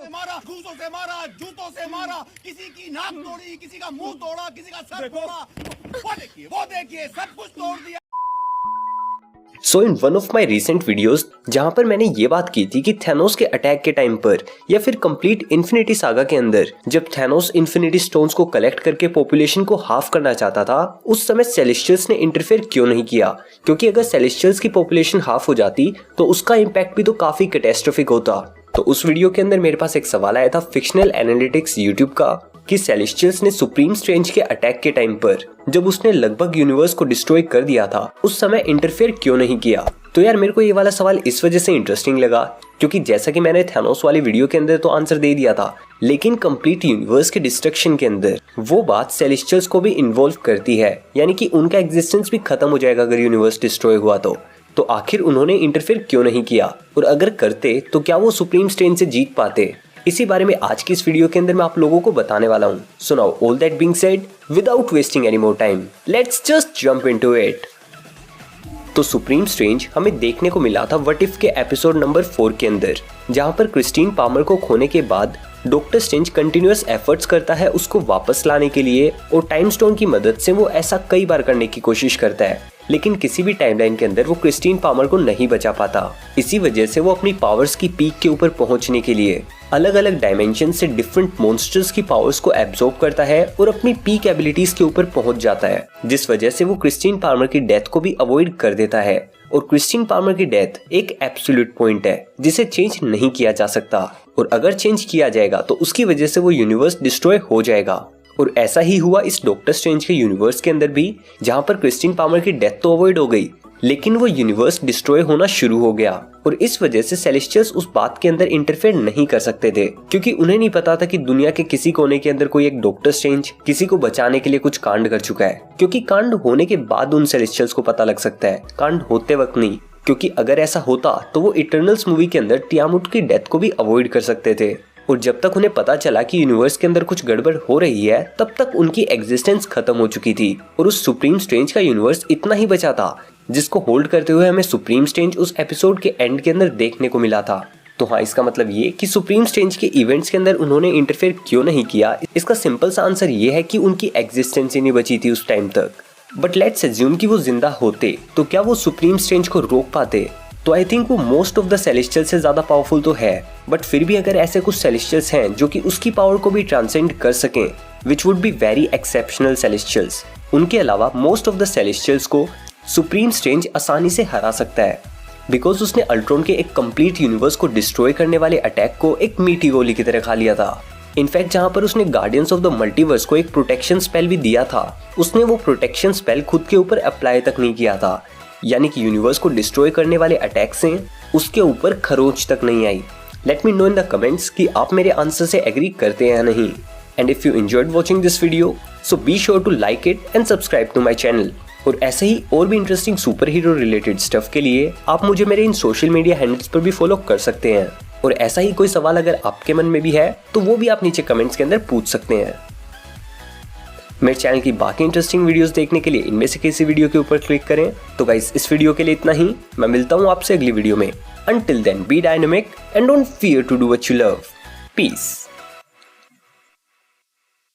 मारा, घूसों से मारा, जूतों से मारा, किसी की नाक तोड़ी, किसी का मुंह तोड़ा, किसी का सर तोड़ा। वो देखिए सब कुछ तोड़ दिया। So in one of my recent videos जहां पर मैंने ये बात की थी कि थैनोस के अटैक के टाइम पर या फिर कंप्लीट इन्फिनिटी सागा के अंदर जब थैनोस इन्फिनिटी स्टोन्स को कलेक्ट करके पॉपुलेशन को हाफ करना चाहता था, उस समय सेलेस्टियल्स ने इंटरफेयर क्यों नहीं किया? क्योंकि अगर सेलेस्टियल्स की पॉपुलेशन हाफ हो जाती तो उसका इम्पैक्ट भी तो काफी कैटास्ट्रोफिक होता। तो उस वीडियो के अंदर मेरे पास एक सवाल आया था फिक्शनल एनालिटिक्स यूट्यूब का कि सेलेस्टियल्स ने सुप्रीम स्ट्रेंज के अटैक के टाइम पर जब उसने लगभग यूनिवर्स को डिस्ट्रॉय कर दिया था, उस समय इंटरफेयर क्यों नहीं किया? तो यार मेरे को ये वाला सवाल इस वजह से इंटरेस्टिंग लगा क्योंकि जैसा कि मैंने थैनोस वाली वीडियो के अंदर तो आंसर दे दिया था, लेकिन कंप्लीट यूनिवर्स के डिस्ट्रक्शन के अंदर वो बात सेलेस्टियल्स को भी इन्वॉल्व करती है, यानी कि उनका एग्जिस्टेंस भी खत्म हो जाएगा अगर यूनिवर्स डिस्ट्रॉय हुआ तो आखिर उन्होंने इंटरफेयर क्यों नहीं किया? और अगर करते तो क्या वो सुप्रीम स्ट्रेंज से जीत पाते? इसी बारे में आज की इस वीडियो के अंदर मैं आप लोगों को बताने वाला हूँ। So now all that being said, without wasting any more time, let's just jump into it. तो सुप्रीम स्ट्रेंज हमें देखने को मिला था व्हाट इफ के एपिसोड नंबर 4 के अंदर, जहां पर क्रिस्टीन पामर को खोने के बाद डॉक्टर स्ट्रेंज कंटिन्यूअस एफर्ट्स करता है उसको वापस लाने के लिए, और टाइम स्टोन की मदद से वो ऐसा कई बार करने की कोशिश करता है, लेकिन किसी भी टाइमलाइन के अंदर वो क्रिस्टीन पामर को नहीं बचा पाता। इसी वजह से वो अपनी पावर्स की पीक के ऊपर पहुंचने के लिए अलग अलग डायमेंशन से डिफरेंट मॉन्स्टर्स की पावर्स को एब्जॉर्ब करता है और अपनी पीक एबिलिटीज के ऊपर पहुंच जाता है, जिस वजह से वो क्रिस्टीन पामर की डेथ को भी अवॉइड कर देता है। और क्रिस्टीन पामर की डेथ एक एब्सोल्यूट पॉइंट है जिसे चेंज नहीं किया जा सकता, और अगर चेंज किया जाएगा तो उसकी वजह से वो यूनिवर्स डिस्ट्रॉय हो जाएगा। और ऐसा ही हुआ इस डॉक्टर स्ट्रेंज के यूनिवर्स के अंदर भी, जहां पर क्रिस्टीन पामर की डेथ तो अवॉइड हो गई, लेकिन वो यूनिवर्स डिस्ट्रॉय होना शुरू हो गया। और इस वजह से सेलेस्टियल्स उस बात के अंदर इंटरफेयर नहीं कर सकते थे, क्योंकि उन्हें नहीं पता था कि दुनिया के किसी कोने के अंदर कोई एक डॉक्टर स्ट्रेंज किसी को बचाने के लिए कुछ कांड कर चुका है। क्योंकि कांड होने के बाद उन सेलेस्टियल्स को पता लग सकता है, कांड होते वक्त नहीं। क्योंकि अगर ऐसा होता तो वो इटर्नल्स मूवी के अंदर टियामुट की डेथ को भी अवॉइड कर सकते थे। और जब तक उन्हें पता चला कि यूनिवर्स के अंदर कुछ गड़बड़ हो रही है, तब तक उनकी एग्जिस्टेंस खत्म हो चुकी थी, और उस सुप्रीम स्ट्रेंज का यूनिवर्स इतना ही बचा था जिसको होल्ड करते हुए हमें सुप्रीम स्ट्रेंज उस एपिसोड के एंड के अंदर देखने को मिला था। तो हाँ, इसका मतलब ये कि सुप्रीम स्ट्रेंज के इवेंट्स के अंदर उन्होंने इंटरफेयर क्यों नहीं किया, इसका सिंपल सा आंसर ये है कि उनकी एग्जिस्टेंस ही नहीं बची थी उस टाइम तक। बट लेट्स अज्यूम कि वो जिंदा होते तो क्या वो सुप्रीम स्ट्रेंज को रोक पाते? तो आई थिंक वो मोस्ट ऑफ द सेलेस्टियल्स से ज्यादा पावरफुल तो है, बट फिर भी अगर ऐसे कुछ सेलेस्टियल्स हैं जो कि उसकी पावर को भी ट्रांसेंड कर सकें, which would be very exceptional celestials, उनके अलावा मोस्ट ऑफ द सेलेस्टियल्स को सुप्रीम स्ट्रेंज आसानी से हरा सकता है, बिकॉज उसने अल्ट्रॉन के एक कंप्लीट यूनिवर्स को डिस्ट्रॉय करने वाले अटैक को एक मीठी गोली की तरह खा लिया था। इनफैक्ट जहां पर उसने गार्डियंस ऑफ द मल्टीवर्स को एक प्रोटेक्शन स्पेल भी दिया था, उसने वो प्रोटेक्शन स्पेल खुद के ऊपर अप्लाई तक नहीं किया था, यानी कि यूनिवर्स को डिस्ट्रॉय करने वाले अटैक से उसके ऊपर खरोंच तक नहीं आई। Let me know in the comments कि आप मेरे आंसर से एग्री करते हैं या नहीं। And if you enjoyed watching this video, so be sure to like it and subscribe to my channel. और ऐसे ही और भी interesting superhero related stuff के लिए आप मुझे मेरे इन सोशल मीडिया हैंडल्स पर भी फॉलो कर सकते हैं। और ऐसा ही कोई सवाल अगर आपके मन में भी है तो वो भी आप नीचे कमेंट्स के अंदर पूछ सकते हैं। मेरे चैनल की बाकी इंटरेस्टिंग वीडियोस देखने के लिए इनमें से किसी वीडियो के ऊपर क्लिक करें। तो गाइस, इस वीडियो के लिए इतना ही। मैं मिलता हूँ आपसे अगली वीडियो में। Until then, be dynamic and don't fear to do what you love. Peace.